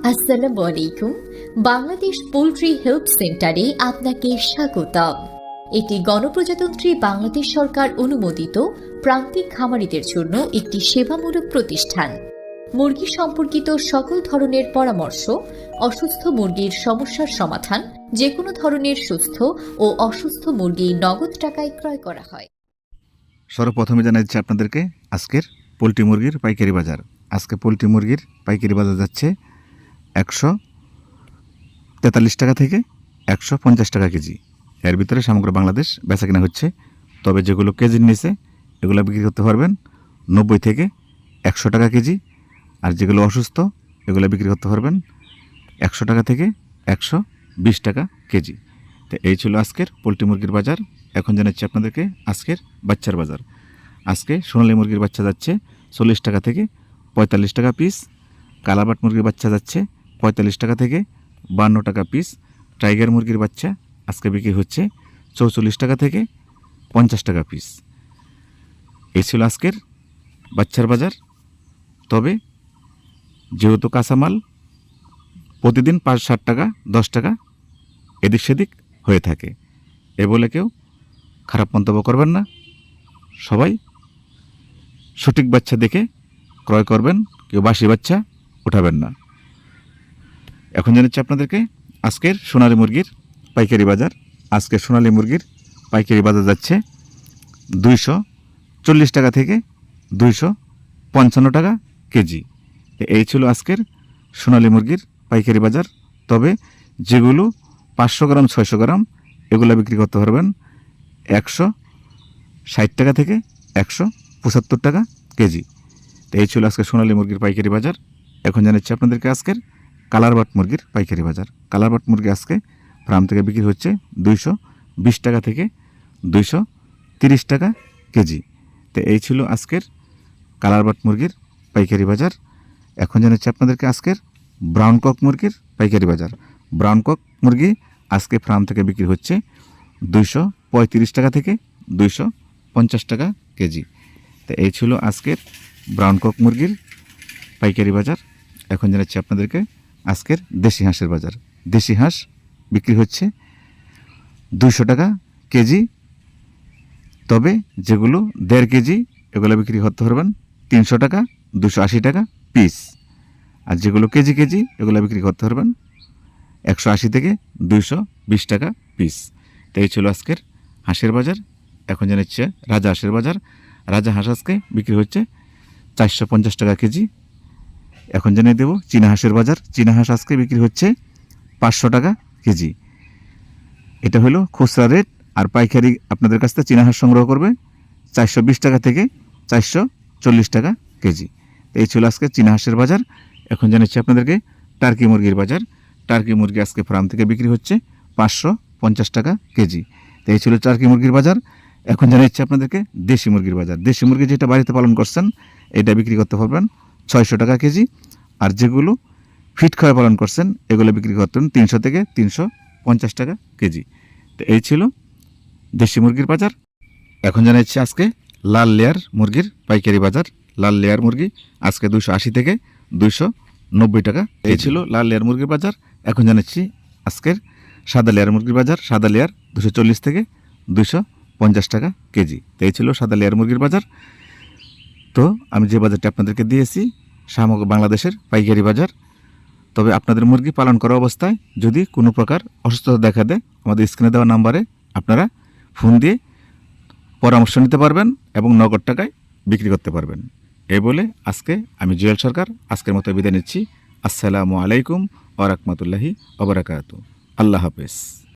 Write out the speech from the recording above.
আসসালামু আলাইকুম। Bangladesh poultry help সেন্টারে আপনাকে স্বাগতম। এটি গণপ্রজাতন্ত্রী বাংলাদেশ সরকার অনুমোদিত প্রান্তিক খামারিদের জন্য একটি সেবামূলক প্রতিষ্ঠান। মুরগি সম্পর্কিত সকল ধরনের পরামর্শ, অসুস্থ মুরগির সমস্যার সমাধান, যে কোনো ধরনের সুস্থ ও অসুস্থ মুরগি নগদ টাকায় ক্রয় করা হয়। সর্বপ্রথমে জানাচ্ছি আপনাদেরকে আজকের পোলট্রি মুরগির পাইকারি বাজার। আজকে পোলট্রি মুরগির পাইকারি বাজার যাচ্ছে 143 টাকা থেকে 150 টাকা কেজি। এর ভিতরে সমগ্র বাংলাদেশ বেচাকেনা হচ্ছে। তবে যেগুলো কেজির নিচে এগুলো বিক্রি করতে পারবেন 90 থেকে 100 টাকা কেজি, আর যেগুলো অসুস্থ এগুলো বিক্রি করতে পারবেন 100 টাকা থেকে 120 টাকা কেজি। তো এই ছিল আজকের পোলট্রি মুরগির বাজার। এখন জানাচ্ছি আপনাদেরকে আজকের বাচ্চার বাজার। আজকে সোনালী মুরগির বাচ্চা যাচ্ছে 40 টাকা থেকে 45 টাকা পিস। কালাবাট মুরগির বাচ্চা যাচ্ছে 45 টাকা থেকে 52 টাকা পিস। টাইগার মুরগির বাচ্চা আজকে বিক্রি হচ্ছে 44 টাকা থেকে 50 টাকা পিস। এই ছিল আজকের বাচ্চার বাজার। তবে যেহেতু কাঁচামাল প্রতিদিন 5-7 টাকা 10 টাকা এদিক সেদিক হয়ে থাকে, এ বলে কেউ খারাপ মন্তব্য করবেন না। সবাই সঠিক বাচ্চা দেখে ক্রয় করবেন, কেউ বাসি বাচ্চা উঠাবেন না। এখন জানাচ্ছি আপনাদেরকে আজকের সোনালী মুরগির পাইকারি বাজার। আজকে সোনালী মুরগির পাইকারি বাজার যাচ্ছে 240 টাকা থেকে 255 টাকা কেজি। এই ছিল আজকের সোনালী মুরগির পাইকারি বাজার। তবে যেগুলো 500 গ্রাম 600 গ্রাম এগুলো বিক্রি করতে পারবেন 160 টাকা থেকে 175 টাকা কেজি। তো এই ছিল আজকে সোনালী মুরগির পাইকারি বাজার। এখন জানাচ্ছি আপনাদেরকে আজকের কালারবাট মুরগির পাইকারি বাজার। কালারবাট মুরগি আজকে ফার্ম থেকে বিক্রি হচ্ছে 220 টাকা থেকে 230 টাকা কেজি। তো এই ছিল আজকের কালারবাট মুরগির পাইকারি বাজার। এখন জানাচ্ছি আপনাদেরকে আজকের ব্রাউন কক মুরগির পাইকারি বাজার। ব্রাউন কক মুরগি আজকে ফার্ম থেকে বিক্রি হচ্ছে 235 টাকা থেকে 250 টাকা কেজি। তো এই ছিল আজকের ব্রাউন কক মুরগির পাইকারি বাজার। এখন জানাচ্ছি আপনাদেরকে আজকের দেশি হাঁসের বাজার। দেশি হাঁস বিক্রি হচ্ছে 200 টাকা কেজি। তবে যেগুলো 1.5 কেজি এগুলো বিক্রি করতে পারবেন 300 টাকা 280 টাকা পিস। আর যেগুলো কেজি কেজি এগুলো বিক্রি করতে পারবেন 180 থেকে 220 টাকা পিস। তো এই ছিল আজকের হাঁসের বাজার। এখন জানাচ্ছে রাজা হাঁসের বাজার। রাজা হাঁস আজকে বিক্রি হচ্ছে 450 টাকা কেজি। এখন জানিয়ে দেব চীনা হাঁসের বাজার। চীনা হাঁস আজকে বিক্রি হচ্ছে 500 টাকা কেজি। এটা হলো খুচরা রেট। আর পাইকারি আপনাদের কাছ থেকে চীনা হাঁস সংগ্রহ করবে 420 টাকা থেকে 440 টাকা কেজি। এই ছিল আজকে চীনা হাঁসের বাজার। এখন জানাচ্ছি আপনাদেরকে টার্কি মুরগির বাজার। টার্কি মুরগি আজকে ফার্ম থেকে বিক্রি হচ্ছে 550 টাকা কেজি। তো এই ছিল টার্কি মুরগির বাজার। এখন জানাচ্ছি আপনাদেরকে দেশি মুরগির বাজার। দেশি মুরগি যেটা বাড়িতে পালন করছেন এটা বিক্রি করতে পারবেন 600 টাকা কেজি। আর যেগুলো ফিট খাওয়া পালন করছেন এগুলো বিক্রি করতেন 300 থেকে 350 টাকা কেজি। তো এই ছিল দেশি মুরগির বাজার। এখন জানাচ্ছি আজকে লাল লেয়ার মুরগির পাইকারি বাজার। লাল লেয়ার মুরগি আজকে 280 থেকে 290 টাকা। এই ছিল লাল লেয়ার মুরগির বাজার। এখন জানাচ্ছি আজকের সাদা লেয়ার মুরগির বাজার। সাদা লেয়ার 240 থেকে 250 টাকা কেজি। তো এই ছিল সাদা লেয়ার মুরগির বাজার। তো আমি যে বাজারটা আপনাদেরকে দিয়েছি সমগ্র বাংলাদেশের পাইকারি বাজার। তবে আপনাদের মুরগি পালন করা অবস্থায় যদি কোনো প্রকার অসুস্থতা দেখা দেয় আমাদের স্ক্রিনে দেওয়া নাম্বারে আপনারা ফোন দিয়ে পরামর্শ নিতে পারবেন এবং নগদ টাকায় বিক্রি করতে পারবেন। এই বলে আজকে আমি জুয়েল সরকার আজকের মতো বিদায় নিচ্ছি। আসসালামু আলাইকুম ওয়া রাহমাতুল্লাহি ওয়া বারাকাতুহু। আল্লাহ হাফেজ।